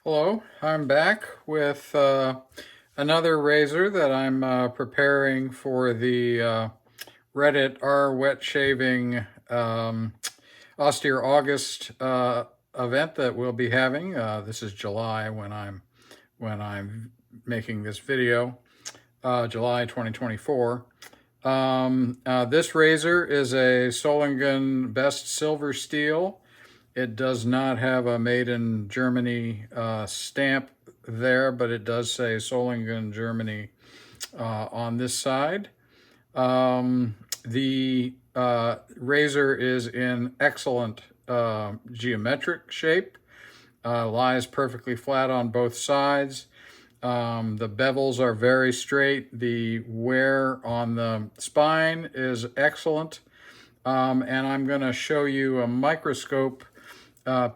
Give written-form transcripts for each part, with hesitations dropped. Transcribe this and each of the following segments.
Hello, I'm back with another razor that I'm preparing for the Reddit R Wetshaving Austere August event that we'll be having. This is July when I'm making this video, July 2024. This razor is a Solingen Best Silver Steel. It does not have a made in Germany stamp there, but it does say Solingen, Germany on this side. The razor is in excellent geometric shape, lies perfectly flat on both sides. The bevels are very straight. The wear on the spine is excellent. And I'm going to show you a microscope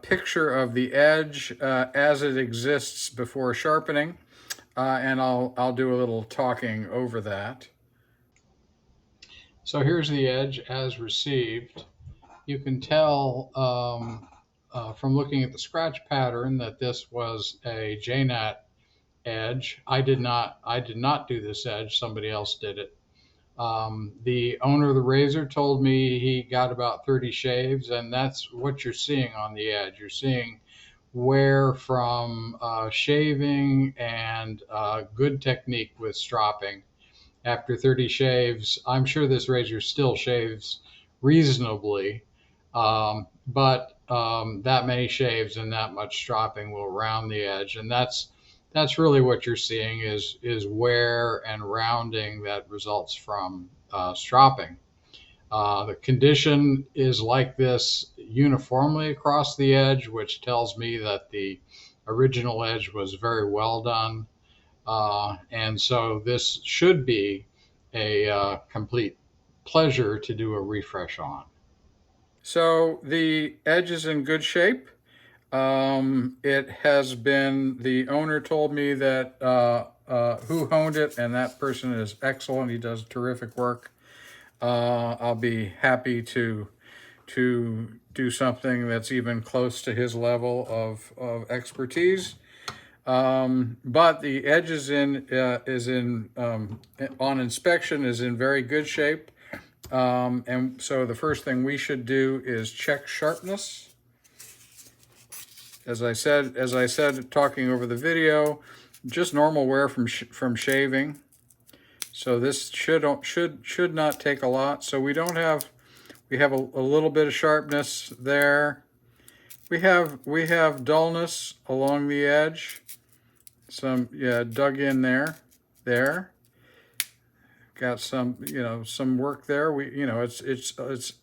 picture of the edge as it exists before sharpening, and I'll do a little talking over that. So here's the edge as received. You can tell from looking at the scratch pattern that this was a Jnat edge. I did not do this edge. Somebody else did it. The owner of the razor told me he got about 30 shaves, and that's what you're seeing on the edge. You're seeing wear from shaving and good technique with stropping. After 30 shaves, I'm sure this razor still shaves reasonably, but that many shaves and that much stropping will round the edge, and that's really what you're seeing is wear and rounding that results from stropping. The condition is like this uniformly across the edge, which tells me that the original edge was very well done. And so this should be a complete pleasure to do a refresh on. So the edge is in good shape. It has been, the owner told me that who honed it, and that person is excellent. He does terrific work. I'll be happy to do something that's even close to his level of expertise. But the edge is on inspection is in very good shape. And so the first thing we should do is check sharpness. As I said, talking over the video, just normal wear from shaving. So this should not take a lot. So we have a little bit of sharpness there. We have dullness along the edge. Some dug in there. Got some some work there. It's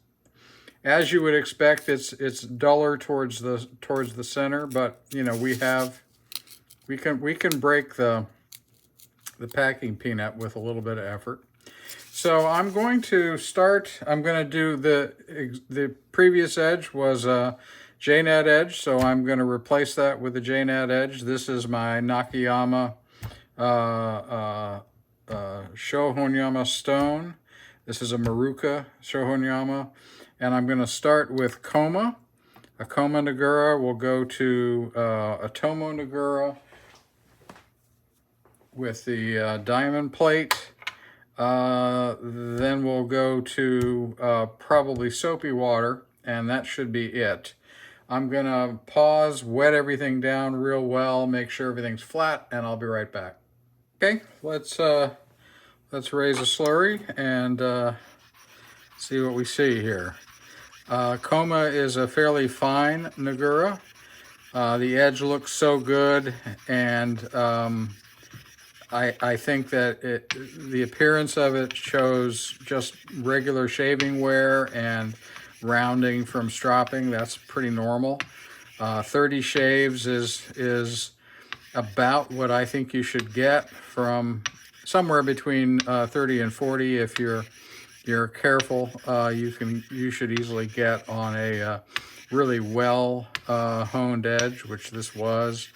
as you would expect. It's duller towards the center, but we can break the packing peanut with a little bit of effort. So I'm going to start. I'm going to do the previous edge was a Jnat edge, so I'm going to replace that with a Jnat edge. This is my Nakayama Shouhonyama stone. This is a Maruka Shouhonyama, and I'm going to start with Koma. A Koma Nagura will go to a Tomo Nagura with the diamond plate. Then we'll go to probably soapy water, and that should be it. I'm gonna pause, wet everything down real well, make sure everything's flat, and I'll be right back. Okay, let's raise a slurry and see what we see here. Koma is a fairly fine Nagura. The edge looks so good, and I think that the appearance of it shows just regular shaving wear and rounding from stropping. That's pretty normal. 30 shaves is about what I think you should get, from somewhere between 30 and 40. If you're careful, you should easily get on a really well honed edge, which this was.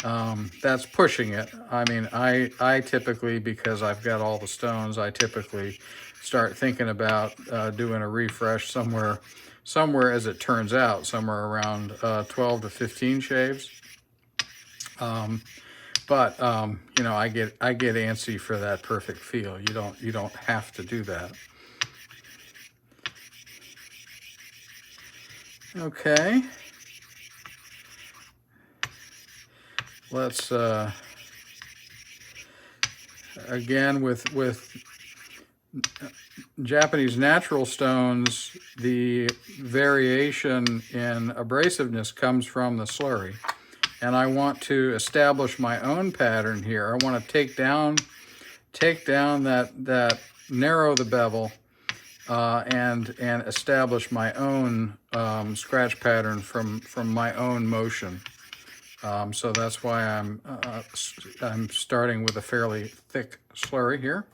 That's pushing it. I mean, I typically, because I've got all the stones, I typically start thinking about doing a refresh somewhere, as it turns out, somewhere around 12 to 15 shaves. But you know, I get antsy for that perfect feel. You don't have to do that. Okay. Let's again with Japanese natural stones, the variation in abrasiveness comes from the slurry. And I want to establish my own pattern here. I want to take down that narrow the bevel and establish my own scratch pattern from my own motion. So that's why I'm starting with a fairly thick slurry here.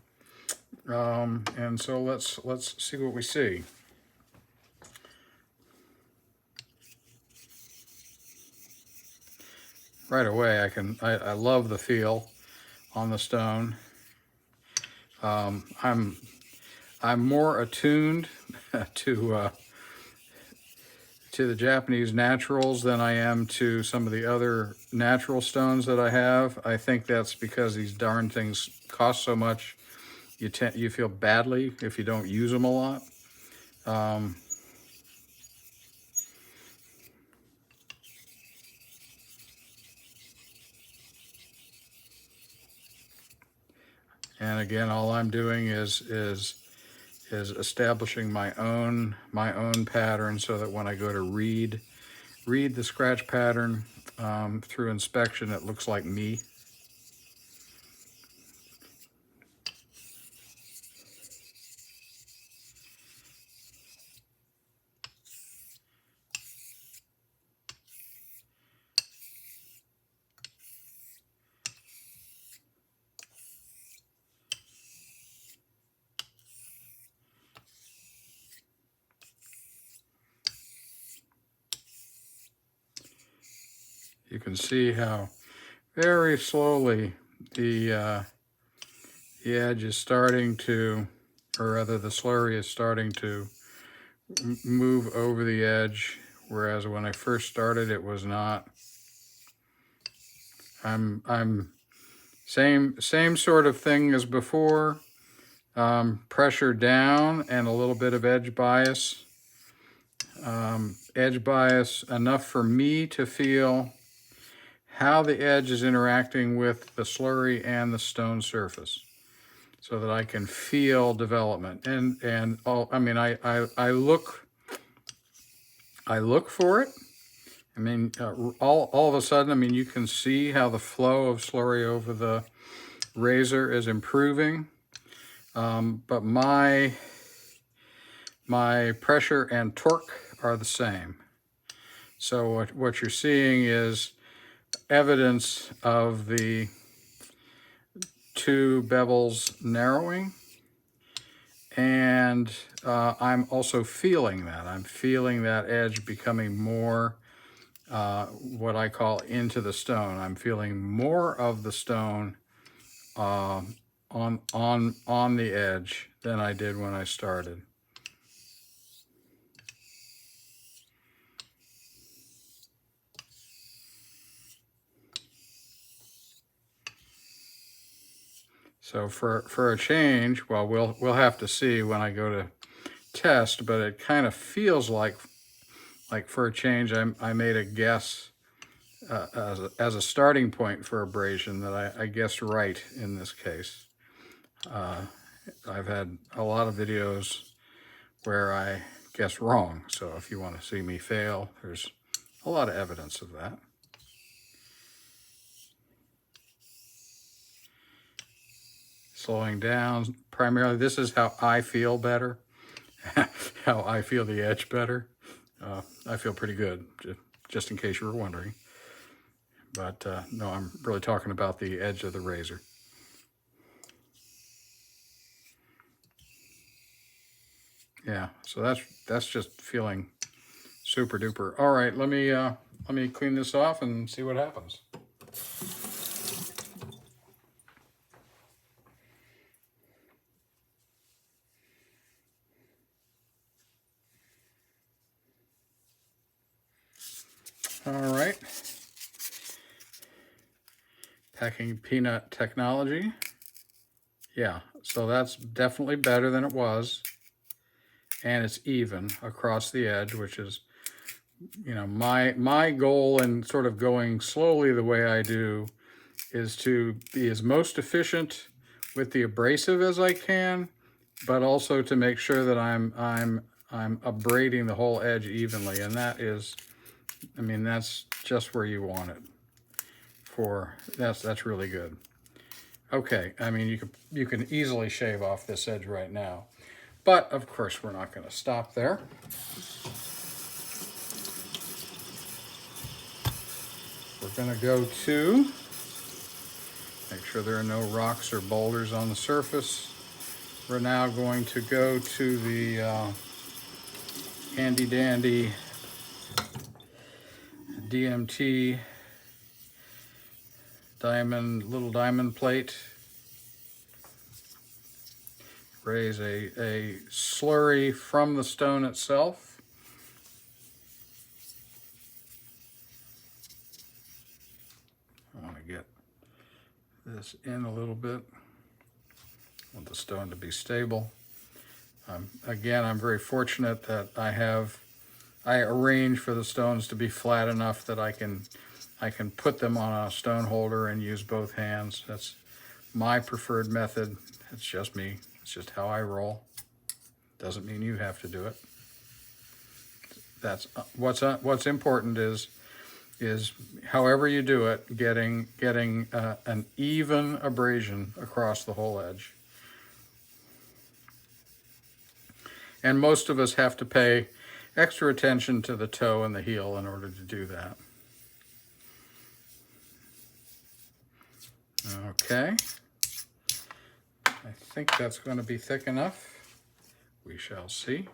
And so let's see what we see. Right away, I love the feel on the stone. I'm more attuned to the Japanese naturals than I am to some of the other natural stones that I have. I think that's because these darn things cost so much. You feel badly if you don't use them a lot. And again, all I'm doing is establishing my own pattern, so that when I go to read the scratch pattern through inspection, it looks like me. You can see how very slowly the edge is starting to, or rather the slurry is starting to move over the edge, whereas when I first started it was not. I'm same sort of thing as before. Pressure down and a little bit of edge bias. Edge bias enough for me to feel how the edge is interacting with the slurry and the stone surface, so that I can feel development. And all, I mean, I look for it. I mean, all of a sudden, I mean, you can see how the flow of slurry over the razor is improving. But my pressure and torque are the same. So what you're seeing is evidence of the two bevels narrowing. And I'm also feeling that. I'm feeling that edge becoming more what I call into the stone. I'm feeling more of the stone on the edge than I did when I started. So for a change, well, we'll have to see when I go to test, but it kind of feels like for a change, I made a guess as a starting point for abrasion that I guessed right in this case. I've had a lot of videos where I guess wrong, so if you want to see me fail, there's a lot of evidence of that. Slowing down, primarily, this is how I feel better, how I feel the edge better. I feel pretty good, just in case you were wondering. But no, I'm really talking about the edge of the razor. Yeah, so that's just feeling super duper. All right, let me clean this off and see what happens. All right. Packing peanut technology. Yeah, so that's definitely better than it was. And it's even across the edge, which is, you know, my goal in sort of going slowly the way I do is to be as most efficient with the abrasive as I can, but also to make sure that I'm abrading the whole edge evenly. And that is, I mean, that's just where you want it. That's really good. Okay, I mean, you can easily shave off this edge right now, but of course we're not going to stop there. We're going to go to make sure there are no rocks or boulders on the surface. We're now going to go to the handy dandy DMT little diamond plate. Raise a slurry from the stone itself. I want to get this in a little bit. I want the stone to be stable. Again, I'm very fortunate that I arrange for the stones to be flat enough that I can put them on a stone holder and use both hands. That's my preferred method. It's just me. It's just how I roll. Doesn't mean you have to do it. That's what's important is however you do it, getting an even abrasion across the whole edge. And most of us have to pay extra attention to the toe and the heel in order to do that. Okay. I think that's going to be thick enough. We shall see.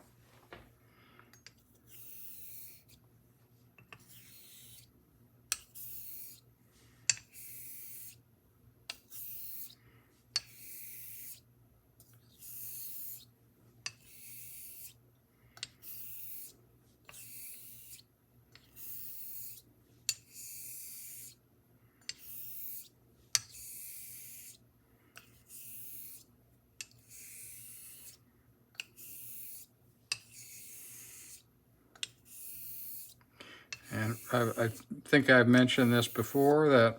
And I think I've mentioned this before, that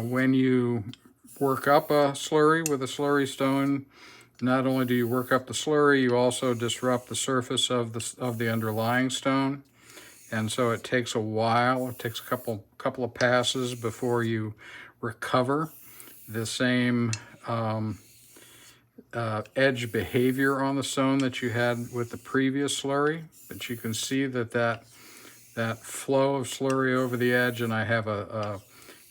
when you work up a slurry with a slurry stone, not only do you work up the slurry, you also disrupt the surface of the underlying stone. And so it takes a while. It takes a couple of passes before you recover the same edge behavior on the stone that you had with the previous slurry. But you can see that flow of slurry over the edge, and I have a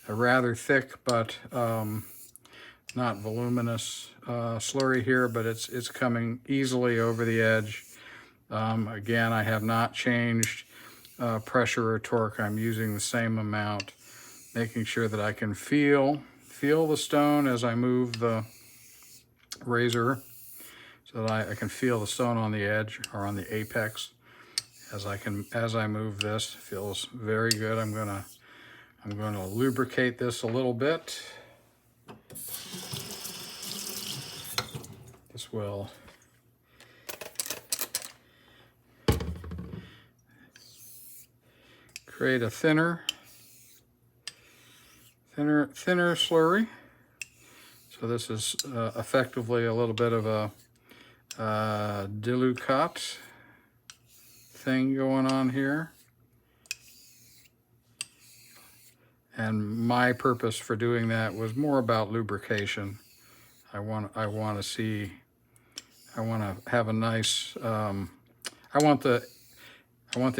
rather thick but not voluminous slurry here, but it's coming easily over the edge. Again, I have not changed pressure or torque. I'm using the same amount, making sure that I can feel the stone as I move the razor, so that I can feel the stone on the edge or on the apex as I move this. It feels very good. I'm gonna lubricate this a little bit. This will create a thinner slurry. So this is effectively a little bit of a dilucat thing going on here. And my purpose for doing that was more about lubrication. I want to have a nice, I want the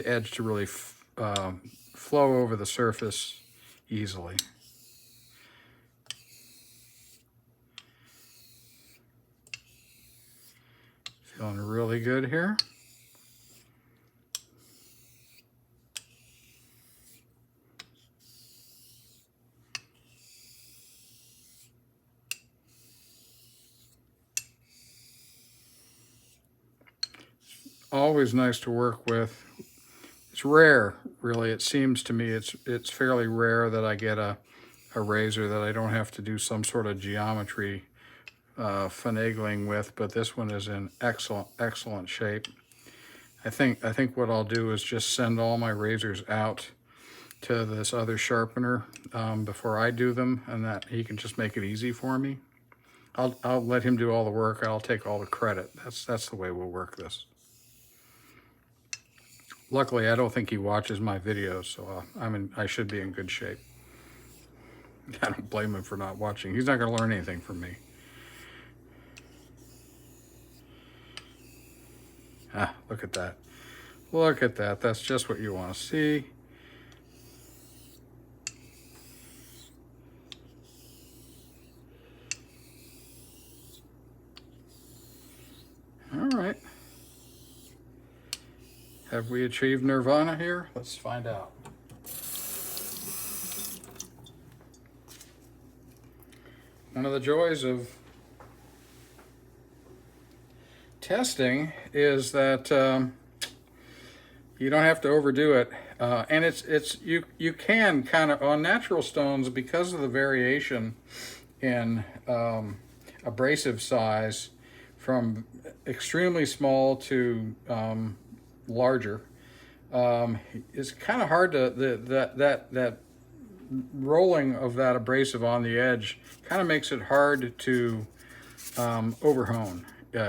edge to really flow over the surface easily. Feeling really good here. Always nice to work with. It's rare, really. It seems to me it's fairly rare that I get a a razor that I don't have to do some sort of geometry finagling with, but this one is in excellent shape. I think what I'll do is just send all my razors out to this other sharpener before I do them, and that he can just make it easy for me. I'll let him do all the work. I'll take all the credit. That's the way we'll work this. Luckily, I don't think he watches my videos, so I should be in good shape. I don't blame him for not watching. He's not going to learn anything from me. Ah, look at that. Look at that. That's just what you want to see. All right. Have we achieved nirvana here? Let's find out. One of the joys of testing is that you don't have to overdo it, and you can kind of on natural stones, because of the variation in abrasive size from extremely small to larger. It's kind of hard to that rolling of that abrasive on the edge kind of makes it hard to overhone,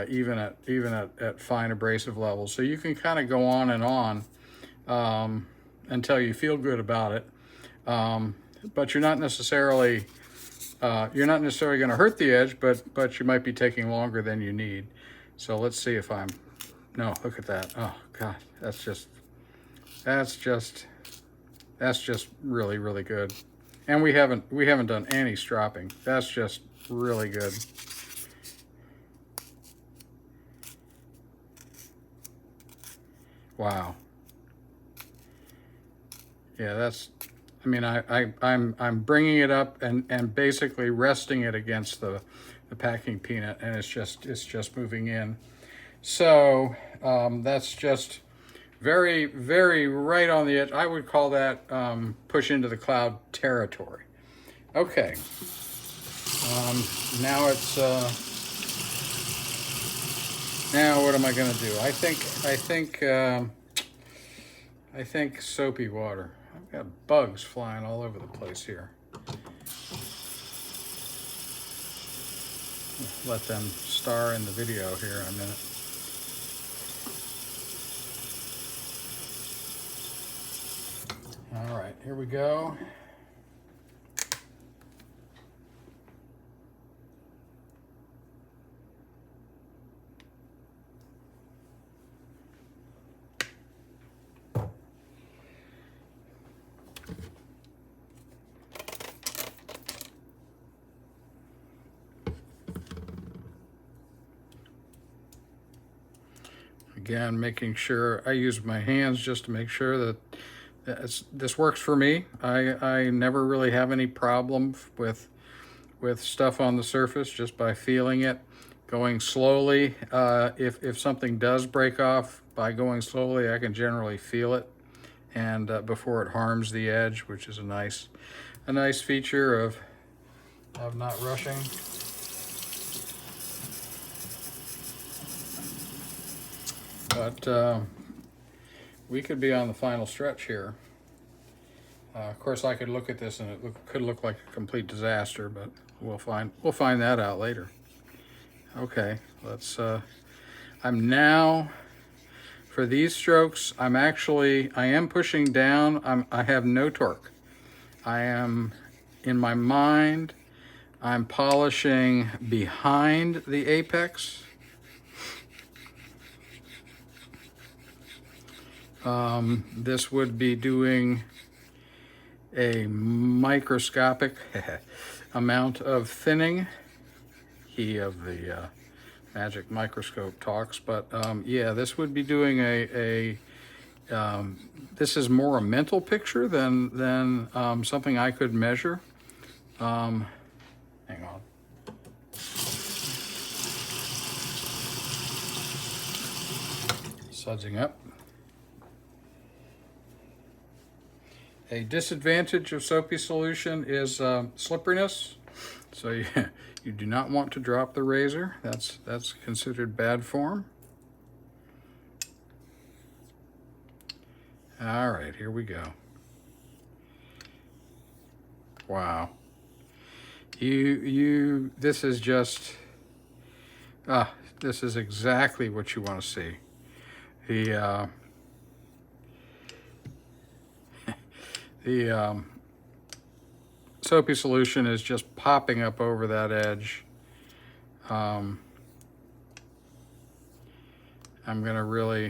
even at fine abrasive levels. So you can kind of go on and on until you feel good about it, but you're not necessarily going to hurt the edge, but you might be taking longer than you need. So let's see if no, look at that. Oh God, that's just really, really good. And we haven't done any stropping. That's just really good. Wow. Yeah, I'm bringing it up and basically resting it against the packing peanut, and it's just moving in. So that's just very, very right on the edge. I would call that push into the cloud territory. Okay. Now it's now what am I going to do? I think soapy water. I've got bugs flying all over the place here. Let them star in the video here in a minute. All right, here we go. Again, making sure I use my hands just to make sure that this works for me. I never really have any problem with stuff on the surface just by feeling it. Going slowly, if something does break off, by going slowly, I can generally feel it, and before it harms the edge, which is a nice feature of not rushing. But we could be on the final stretch here. Of course, I could look at this and it could look like a complete disaster, but we'll find that out later. Okay, let's. I'm now for these strokes. I am pushing down. I have no torque. I am in my mind. I'm polishing behind the apex. This would be doing a microscopic amount of thinning. He of the magic microscope talks, but yeah, this would be doing this is more a mental picture than something I could measure. Hang on. Sudsing up. A disadvantage of soapy solution is slipperiness. So you do not want to drop the razor. That's considered bad form. All right, here we go. Wow. This is just, this is exactly what you want to see. The soapy solution is just popping up over that edge. I'm gonna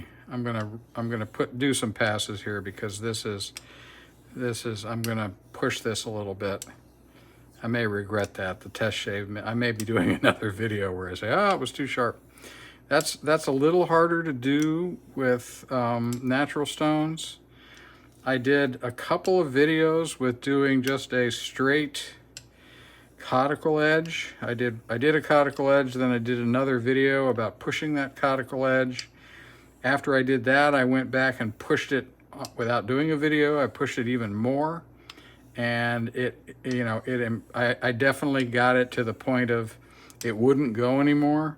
do some passes here because this is, I'm gonna push this a little bit. I may regret that, the test shave. I may be doing another video where I say, oh, it was too sharp. That's a little harder to do with natural stones. I did a couple of videos with doing just a straight conical edge. I did a conical edge, then I did another video about pushing that conical edge. After I did that, I went back and pushed it without doing a video. I pushed it even more, and I definitely got it to the point of it wouldn't go anymore.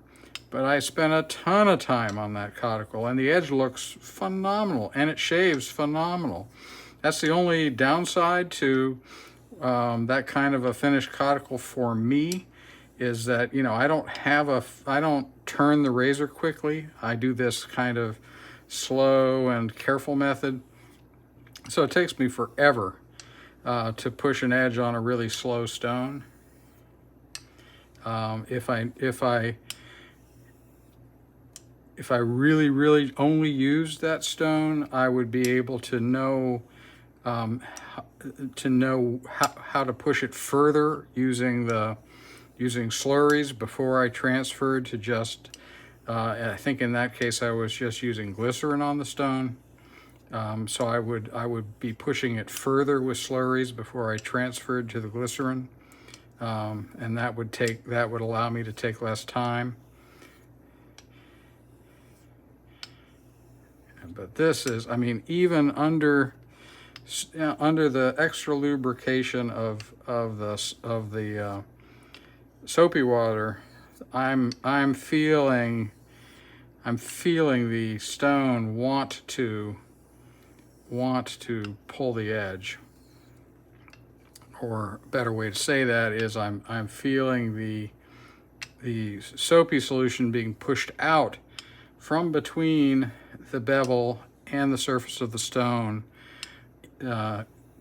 But I spent a ton of time on that conical, and the edge looks phenomenal, and it shaves phenomenal. That's the only downside to that kind of a finished conical for me, is that, I don't turn the razor quickly. I do this kind of slow and careful method. So it takes me forever to push an edge on a really slow stone. If I really, really only used that stone, I would be able to know how to push it further using slurries before I transferred to just, I think in that case I was just using glycerin on the stone. So I would be pushing it further with slurries before I transferred to the glycerin, and that would allow me to take less time. But this is, even under the extra lubrication of the soapy water, I'm feeling the stone want to pull the edge. Or a better way to say that is I'm feeling the soapy solution being pushed out from between the bevel and the surface of the stone,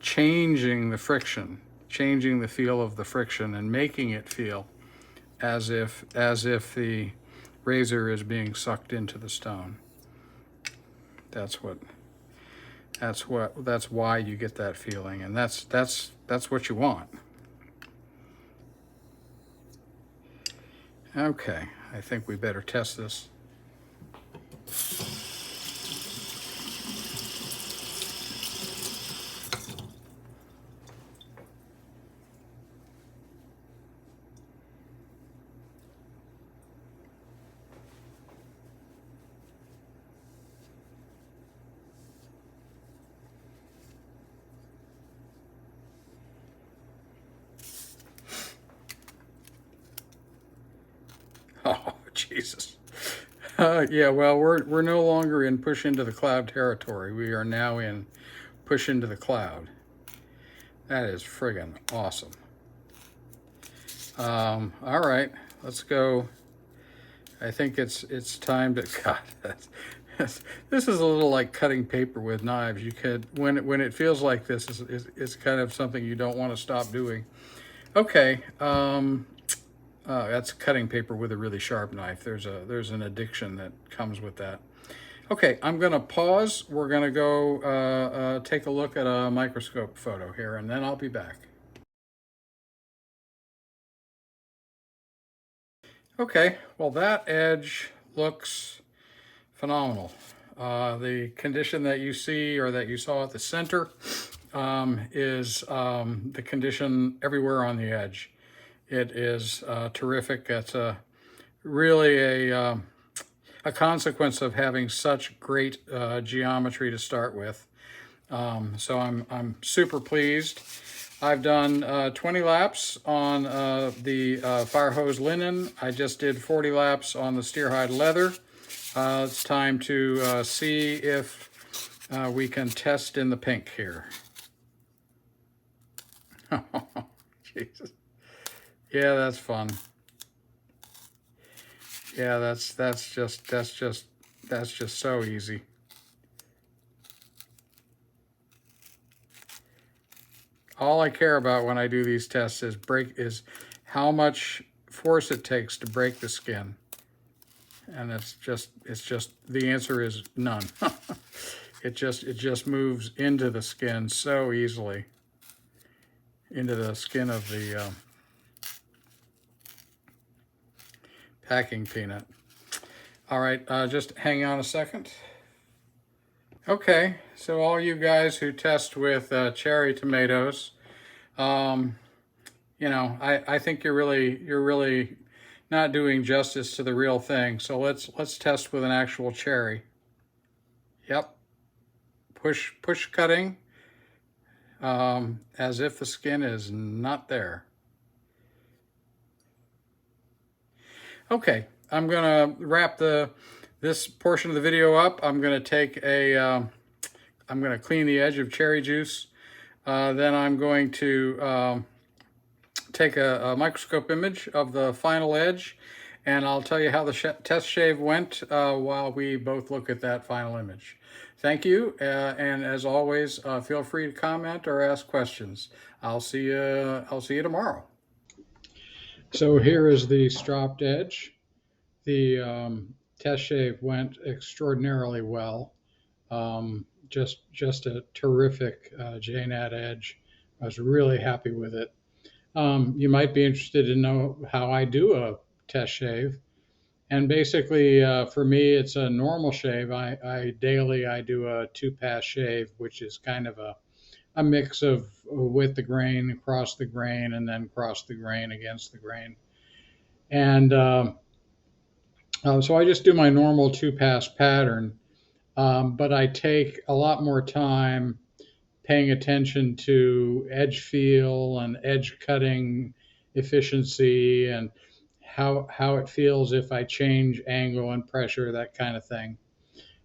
changing the friction, changing the feel of the friction, and making it feel as if the razor is being sucked into the stone. That's why you get that feeling, and that's what you want. Okay, I think we better test this. Oh, Jesus. Yeah, well, we're no longer in push into the cloud territory. We are now in push into the cloud. That is friggin' awesome. All right, let's go. I think it's time to cut. This is a little like cutting paper with knives. You could, when it feels like this, it's kind of something you don't want to stop doing. Okay, that's cutting paper with a really sharp knife. There's an addiction that comes with that. Okay, I'm gonna pause. We're gonna go take a look at a microscope photo here, and then I'll be back. Okay, well, that edge looks phenomenal. The condition that you see, or that you saw at the center, is the condition everywhere on the edge. It is terrific. It's really a consequence of having such great geometry to start with. So I'm super pleased. I've done 20 laps on the fire hose linen. I just did 40 laps on the steer hide leather. It's time to see if we can test in the pink here. Jesus. Yeah, that's fun. Yeah, that's just so easy. All I care about when I do these tests is how much force it takes to break the skin. And it's just the answer is none. It just moves into the skin so easily, into the skin of the packing peanut. All right, just hang on a second. Okay, so all you guys who test with cherry tomatoes, you know, I think you're really not doing justice to the real thing. So let's test with an actual cherry. Yep, push cutting, as if the skin is not there. Okay, I'm gonna wrap this portion of the video up. I'm gonna take I'm gonna clean the edge of cherry juice. Then I'm going to take a microscope image of the final edge, and I'll tell you how the test shave went while we both look at that final image. Thank you, and as always, feel free to comment or ask questions. I'll see you tomorrow. So here is the stropped edge. The test shave went extraordinarily well. Just a terrific Jnat edge. I was really happy with it. You might be interested to know how I do a test shave. And basically, for me, it's a normal shave. Daily I do a 2-pass shave, which is kind of a mix of with the grain, across the grain, and then cross the grain against the grain. And so I just do my normal 2-pass pattern, but I take a lot more time paying attention to edge feel and edge cutting efficiency and how it feels if I change angle and pressure, that kind of thing.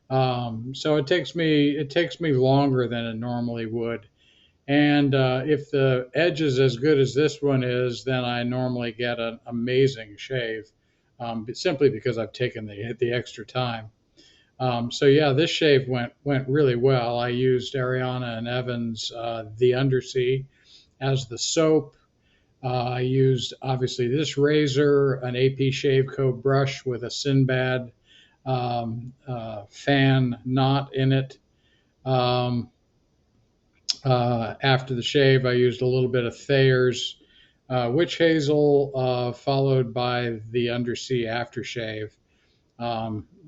So it takes me longer than it normally would. And if the edge is as good as this one is, then I normally get an amazing shave, but simply because I've taken the extra time. So yeah, this shave went really well. I used Ariana and Evans the Undersea as the soap. I used obviously this razor, an AP Shave Co brush with a Sinbad fan knot in it. After the shave, I used a little bit of Thayer's witch hazel, followed by the Undersea aftershave.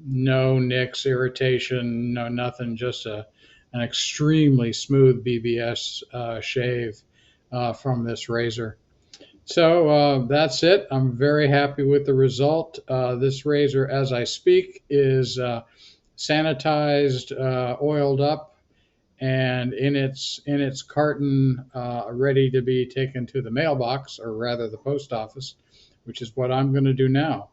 No nicks, irritation, no nothing, just an extremely smooth BBS shave from this razor. So that's it. I'm very happy with the result. This razor, as I speak, is sanitized, oiled up, and in its carton, ready to be taken to the mailbox, or rather the post office, which is what I'm going to do now.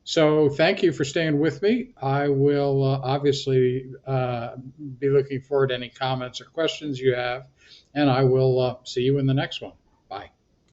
So thank you for staying with me. I will obviously be looking forward to any comments or questions you have, and I will see you in the next one.